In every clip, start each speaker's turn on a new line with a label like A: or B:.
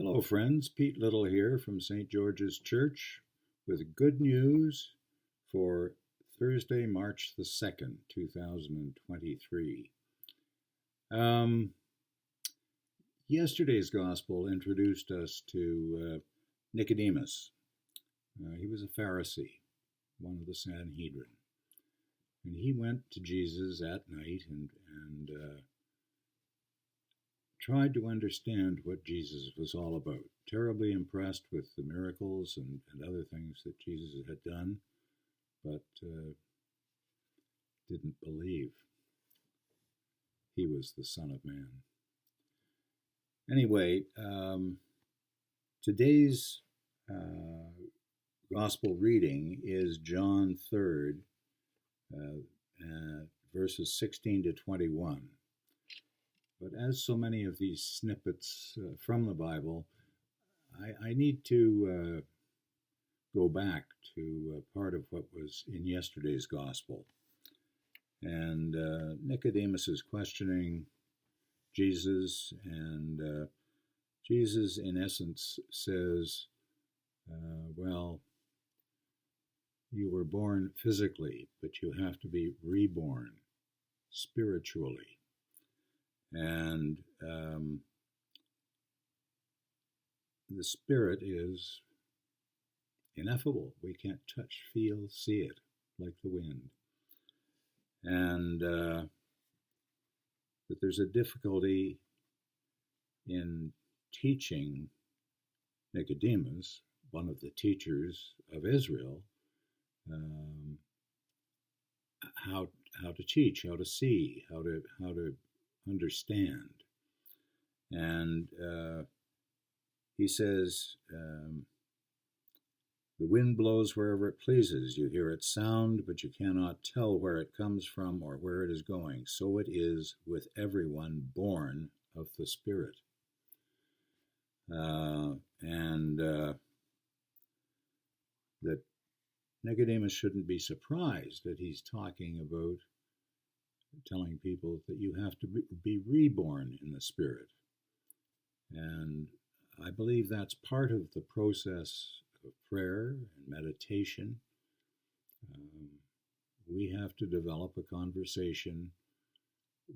A: Hello, friends. Pete Little here from St. George's Church with good news for Thursday, March the 2nd, 2023. Um, Yesterday's gospel introduced us to Nicodemus. He was a Pharisee, one of the Sanhedrin. And he went to Jesus at night and tried to understand what Jesus was all about. Terribly impressed with the miracles and other things that Jesus had done, but didn't believe he was the Son of Man. Anyway, today's gospel reading is John 3rd, verses 16 to 21. But as so many of these snippets from the Bible, I need to go back to part of what was in yesterday's gospel. And Nicodemus is questioning Jesus, and Jesus, in essence, says, well, you were born physically, but you have to be reborn spiritually. And the Spirit is ineffable. We can't touch, feel, see it like the wind. And that there's a difficulty in teaching Nicodemus, one of the teachers of Israel, how to teach, how to see, how to understand. And he says, the wind blows wherever it pleases. You hear its sound, but you cannot tell where it comes from or where it is going. So it is with everyone born of the Spirit. That Nicodemus shouldn't be surprised that he's talking about telling people that you have to be reborn in the Spirit. And I believe that's part of the process of prayer and meditation. We have to develop a conversation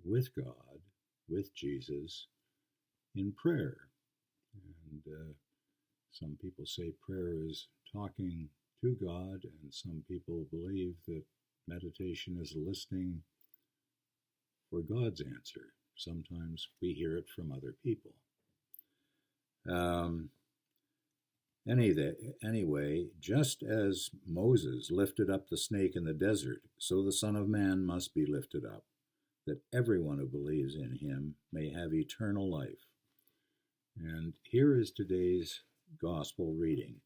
A: with God, with Jesus, in prayer. And some people say prayer is talking to God, and some people believe that meditation is listening for God's answer. Sometimes we hear it from other people. Anyway, just as Moses lifted up the snake in the desert, so the Son of Man must be lifted up, that everyone who believes in him may have eternal life. And here is today's gospel reading,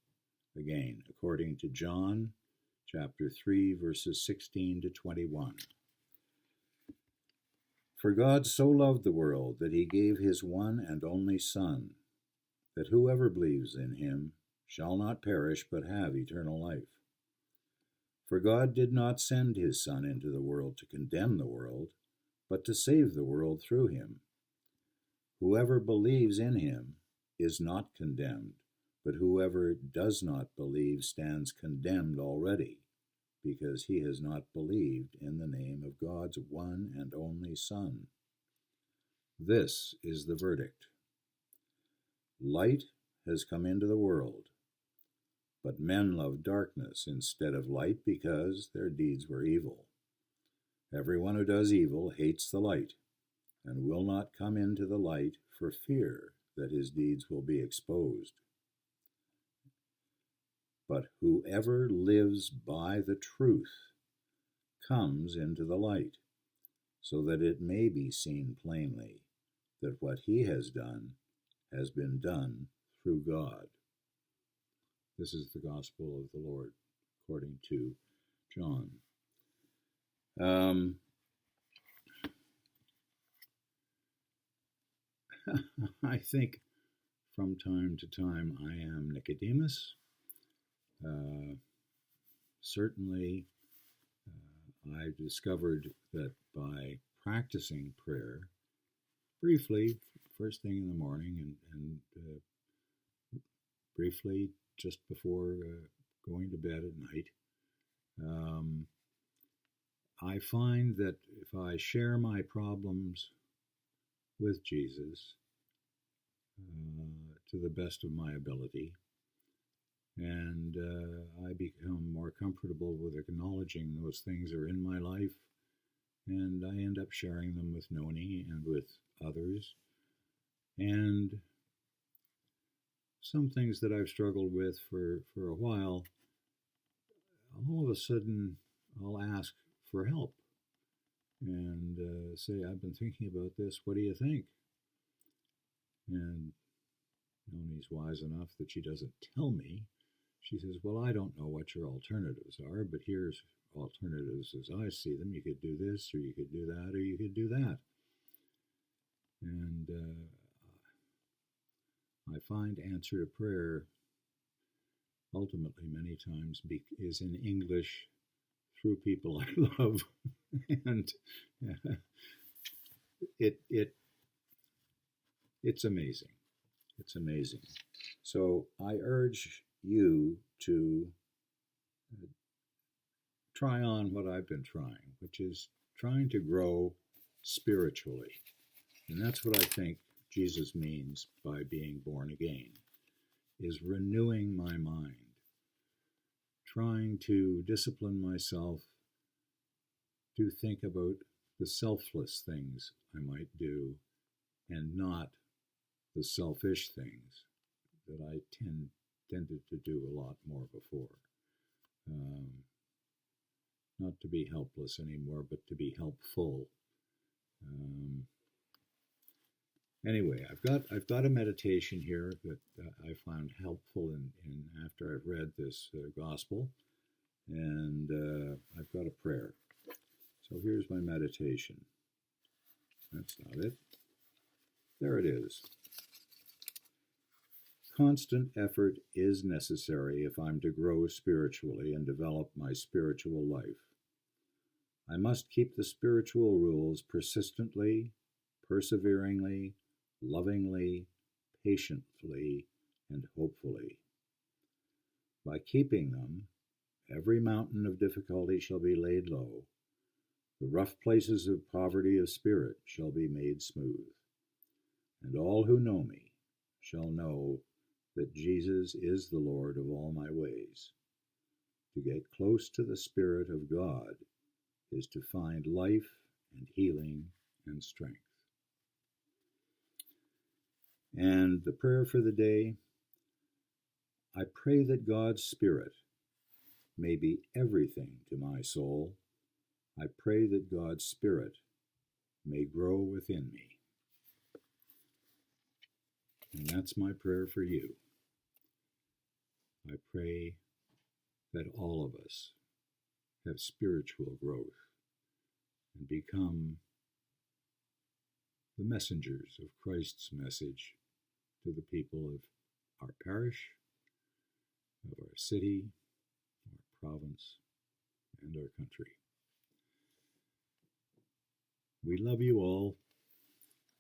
A: again, according to John chapter 3, verses 16 to 21. For God so loved the world that he gave his one and only Son, that whoever believes in him shall not perish but have eternal life. For God did not send his Son into the world to condemn the world, but to save the world through him. Whoever believes in him is not condemned, but whoever does not believe stands condemned already, because he has not believed in the name of God's one and only Son. This is the verdict. Light has come into the world, but men loved darkness instead of light because their deeds were evil. Everyone who does evil hates the light and will not come into the light for fear that his deeds will be exposed. But whoever lives by the truth comes into the light, so that it may be seen plainly that what he has done has been done through God. This is the gospel of the Lord, according to John. I think from time to time I am Nicodemus. Certainly, I've discovered that by practicing prayer briefly, first thing in the morning, and briefly just before going to bed at night. I find that if I share my problems with Jesus to the best of my ability, and I become more comfortable with acknowledging those things are in my life, and I end up sharing them with Noni and with others. And some things that I've struggled with for a while, all of a sudden I'll ask for help and say, I've been thinking about this, what do you think? And Noni's wise enough that she doesn't tell me. She says, well, I don't know what your alternatives are, but here's alternatives as I see them. You could do this, or you could do that, or you could do that. And I find answer to prayer ultimately many times is in English through people I love. And it's amazing. It's amazing. So I urge you to try on what I've been trying, which is trying to grow spiritually. And that's what I think Jesus means by being born again, is renewing my mind, trying to discipline myself to think about the selfless things I might do and not the selfish things that I tended to do a lot more before. Not to be helpless anymore, but to be helpful. Anyway, I've got a meditation here that I found helpful in after I've read this gospel, and I've got a prayer. So here's my meditation. That's not it. There it is. Constant effort is necessary if I'm to grow spiritually and develop my spiritual life. I must keep the spiritual rules persistently, perseveringly, lovingly, patiently, and hopefully. By keeping them, every mountain of difficulty shall be laid low. The rough places of poverty of spirit shall be made smooth. And all who know me shall know that Jesus is the Lord of all my ways. To get close to the Spirit of God is to find life and healing and strength. And the prayer for the day, I pray that God's Spirit may be everything to my soul. I pray that God's Spirit may grow within me. And that's my prayer for you. I pray that all of us have spiritual growth and become the messengers of Christ's message to the people of our parish, of our city, our province, and our country. We love you all.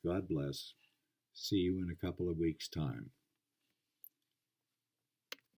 A: God bless. See you in a couple of weeks' time.